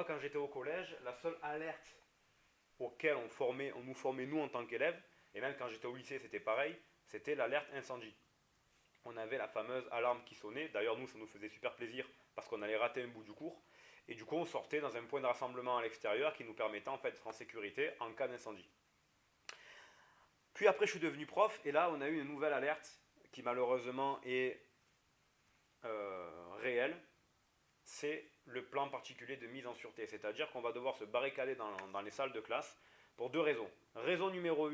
moi, quand j'étais au collège, la seule alerte auquel on nous formait nous en tant qu'élèves, et même quand j'étais au lycée c'était pareil, c'était l'alerte incendie. On avait la fameuse alarme qui sonnait, d'ailleurs nous ça nous faisait super plaisir parce qu'on allait rater un bout du cours, et du coup on sortait dans un point de rassemblement à l'extérieur qui nous permettait en fait d'être en sécurité en cas d'incendie. Puis après je suis devenu prof, et là on a eu une nouvelle alerte qui malheureusement est réelle, c'est le plan particulier de mise en sûreté, c'est-à-dire qu'on va devoir se barricader dans les salles de classe pour deux raisons. Raison numéro 1,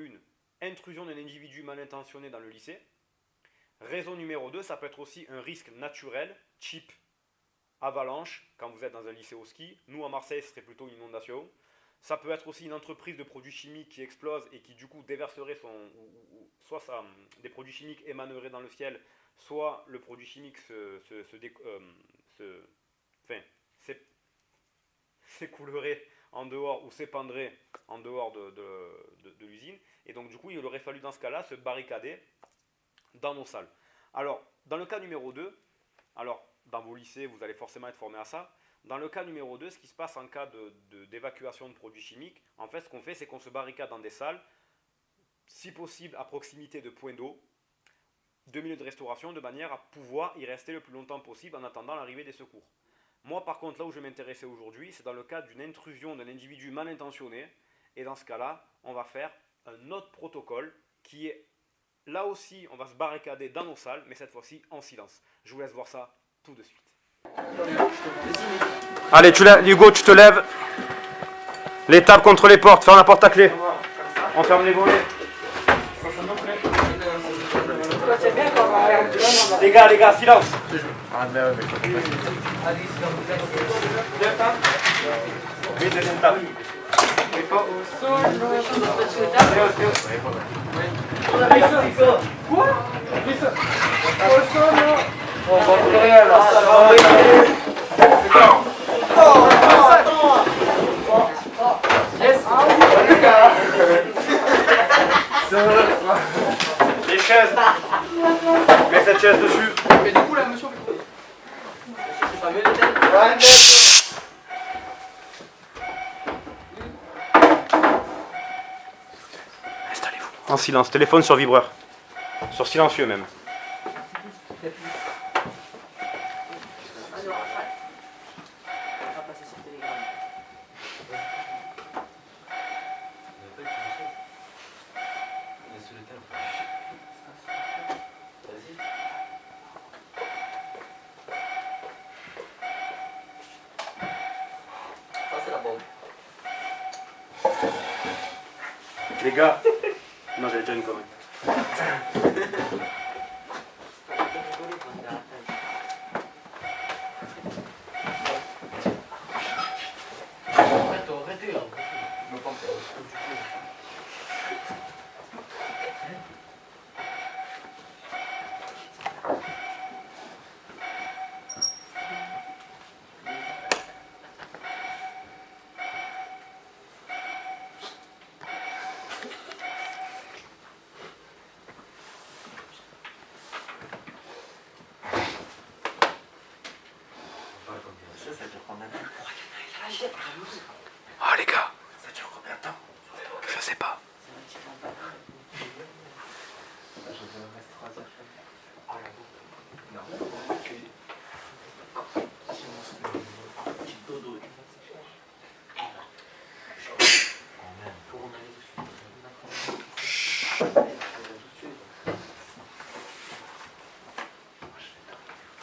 intrusion d'un individu mal intentionné dans le lycée. Raison numéro 2, ça peut être aussi un risque naturel, type avalanche, quand vous êtes dans un lycée au ski. Nous, à Marseille, ce serait plutôt une inondation. Ça peut être aussi une entreprise de produits chimiques qui explose et qui, du coup, déverserait soit des produits chimiques émaneraient dans le ciel, soit le produit chimique s'écoulerait en dehors ou s'épandrait en dehors de l'usine. Et donc, du coup, il aurait fallu, dans ce cas-là, se barricader dans nos salles. Alors, dans le cas numéro 2, alors, dans vos lycées, vous allez forcément être formés à ça. Dans le cas numéro 2, ce qui se passe en cas d'évacuation de produits chimiques, en fait, ce qu'on fait, c'est qu'on se barricade dans des salles, si possible à proximité de points d'eau, de milieux de restauration, de manière à pouvoir y rester le plus longtemps possible en attendant l'arrivée des secours. Moi, par contre, là où je m'intéressais aujourd'hui, c'est dans le cas d'une intrusion d'un individu mal intentionné, et dans ce cas-là, on va faire un autre protocole qui est, là aussi, on va se barricader dans nos salles, mais cette fois-ci en silence. Je vous laisse voir ça tout de suite. Allez, Hugo, tu te lèves. Les tables contre les portes, ferme la porte à clé. On ferme les volets. Les gars, silence. Oui, deuxième table. Quoi? On voit plus rien là, ça va. Les chaises. Mets cette chaise dessus. Mais du coup là, monsieur, c'est pas mieux les têtes. Installez-vous. En silence, téléphone sur vibreur. Sur silencieux même. Les gars, non j'avais déjà une connerie. Oh les gars, ça dure combien de temps? Je sais pas.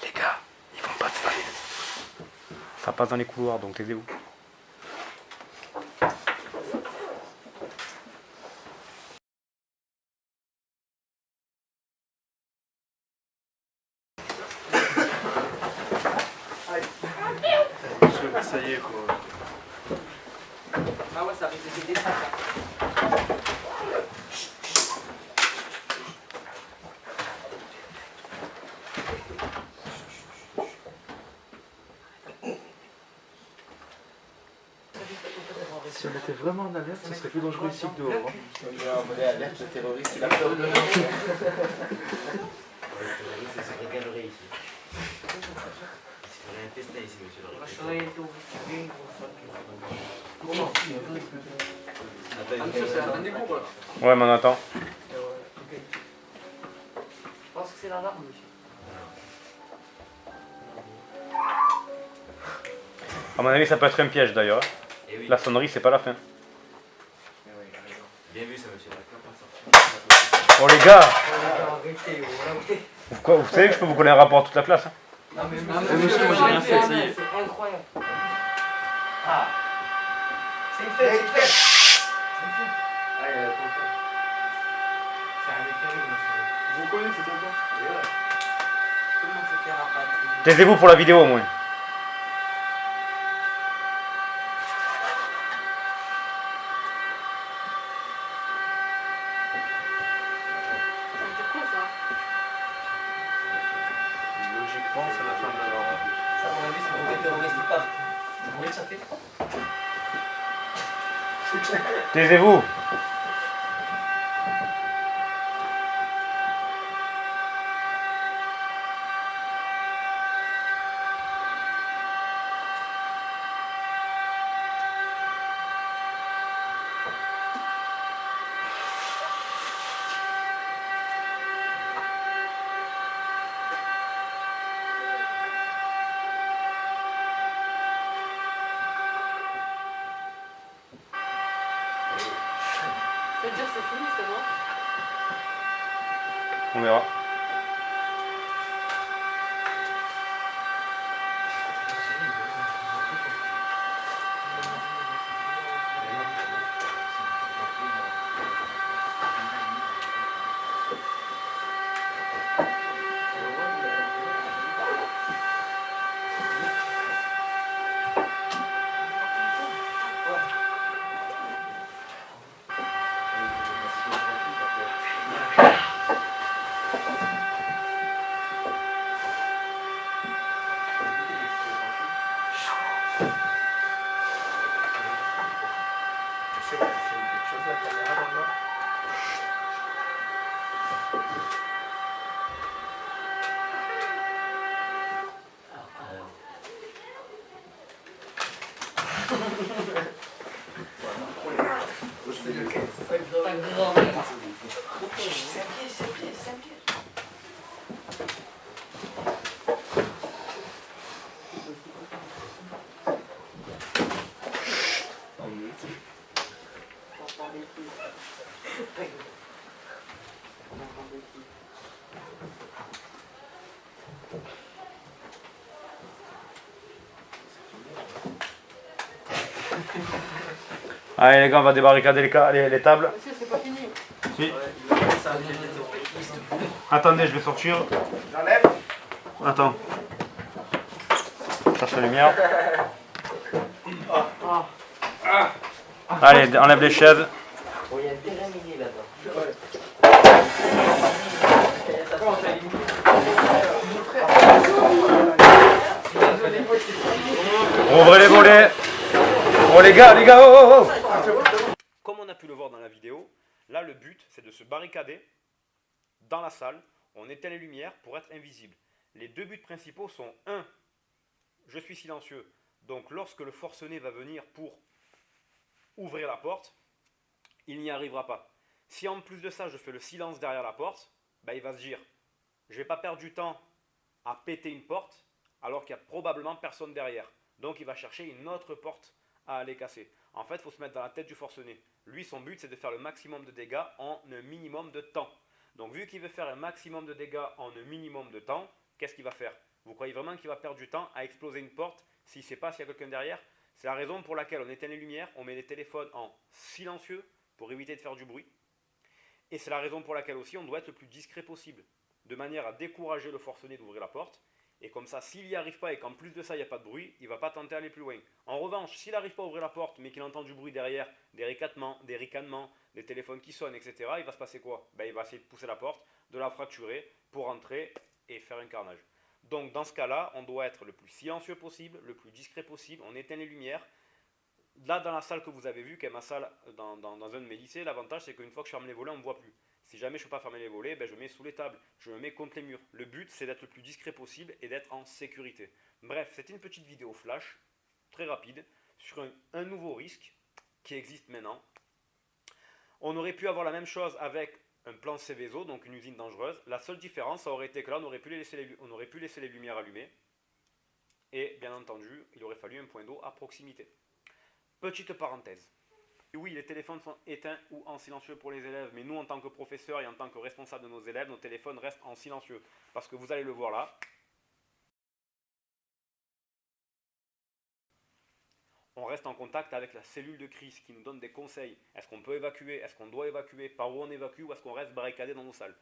Les gars, ils vont pas se faire. Ça passe dans les couloirs, donc taisez-vous. Ça y est quoi. Ah ouais, ça risque d'être des trucs. Si on était vraiment en alerte, ce serait plus dangereux ici que dehors. On est alerte, le terroriste, il a peur de nous. Le terroriste, il se régalerait ici. On a un festin ici, monsieur le Moi, je recteur. serais été au vestibule pour ça. Comment Ah, mais ça, c'est un rendez-vous, quoi. Ouais, mais on attend. Ok. Je pense que c'est l'alarme, monsieur. À mon avis, ça peut être un piège d'ailleurs. Eh oui. La sonnerie, c'est pas la fin. Bien vu ça, monsieur le recteur. Oh les gars, Arrêtez, voilà. vous savez que je peux vous coller un rapport à toute la classe. Hein. Non, mais monsieur, moi, j'ai rien fait, ça y est. C'est incroyable. Ah. C'est fait, c'est fait. Ah, il y a le tonton. C'est un mec terrible, monsieur. Vous connaissez ce tonton? Comment se faire rapatrier? Taisez-vous pour la vidéo au moins. Ça veut dire quoi, ça? Logiquement, c'est la fin de la route. Ça, à mon avis, c'est pour les terroristes qui partent. Vous voyez que ça fait? Taisez-vous. Ça veut dire que c'est fini, c'est bon? On verra. Ta grand-mère. Allez les gars, on va débarricader les tables. Monsieur, c'est pas fini. Si. Attendez, je vais sortir. J'enlève. Attends. Cherche la lumière. Allez, enlève les chaises. Bon, il y a un terrain minier là-dedans. Ouvrez les volets. Oh les gars, oh, oh, oh. Comme on a pu le voir dans la vidéo, là le but c'est de se barricader dans la salle. On éteint les lumières pour être invisible. Les deux buts principaux sont 1. Je suis silencieux. Donc lorsque le forcené va venir pour ouvrir la porte, il n'y arrivera pas. Si en plus de ça je fais le silence derrière la porte, bah, il va se dire, je ne vais pas perdre du temps à péter une porte alors qu'il n'y a probablement personne derrière. Donc il va chercher une autre porte à aller casser. En fait, il faut se mettre dans la tête du forcené. Lui, son but, c'est de faire le maximum de dégâts en un minimum de temps. Donc vu qu'il veut faire un maximum de dégâts en un minimum de temps, qu'est-ce qu'il va faire? Vous croyez vraiment qu'il va perdre du temps à exploser une porte s'il ne sait pas s'il y a quelqu'un derrière? C'est la raison pour laquelle on éteint les lumières, on met les téléphones en silencieux pour éviter de faire du bruit. Et c'est la raison pour laquelle aussi on doit être le plus discret possible, de manière à décourager le forcené d'ouvrir la porte. Et comme ça, s'il n'y arrive pas et qu'en plus de ça, il n'y a pas de bruit, il ne va pas tenter d'aller plus loin. En revanche, s'il n'arrive pas à ouvrir la porte, mais qu'il entend du bruit derrière, des ricanements, des téléphones qui sonnent, etc., il va se passer quoi? Ben, il va essayer de pousser la porte, de la fracturer pour entrer et faire un carnage. Donc dans ce cas-là, on doit être le plus silencieux possible, le plus discret possible, on éteint les lumières. Là, dans la salle que vous avez vue, qui est ma salle dans un de mes lycées, l'avantage c'est qu'une fois que je ferme les volets, on ne me voit plus. Si jamais je ne peux pas fermer les volets, ben je me mets sous les tables, je me mets contre les murs. Le but, c'est d'être le plus discret possible et d'être en sécurité. Bref, c'était une petite vidéo flash, très rapide, sur un nouveau risque qui existe maintenant. On aurait pu avoir la même chose avec un plan Céveso, donc une usine dangereuse. La seule différence, ça aurait été que là, on aurait pu laisser les lumières allumées. Et bien entendu, il aurait fallu un point d'eau à proximité. Petite parenthèse. Oui, les téléphones sont éteints ou en silencieux pour les élèves, mais nous, en tant que professeurs et en tant que responsables de nos élèves, nos téléphones restent en silencieux. Parce que vous allez le voir là, on reste en contact avec la cellule de crise qui nous donne des conseils. Est-ce qu'on peut évacuer? Est-ce qu'on doit évacuer? Par où on évacue? Ou est-ce qu'on reste barricadé dans nos salles?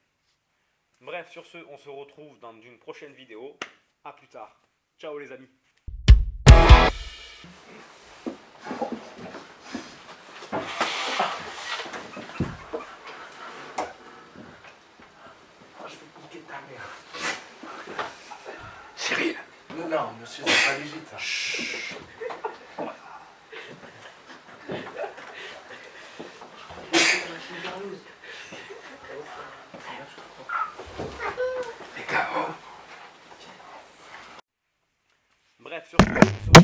Bref, sur ce, on se retrouve dans une prochaine vidéo. A plus tard. Ciao les amis. Je vais te niquer ta mère. Cyril. Non, monsieur, c'est pas légit, ça. Chut. Bref, sur ce,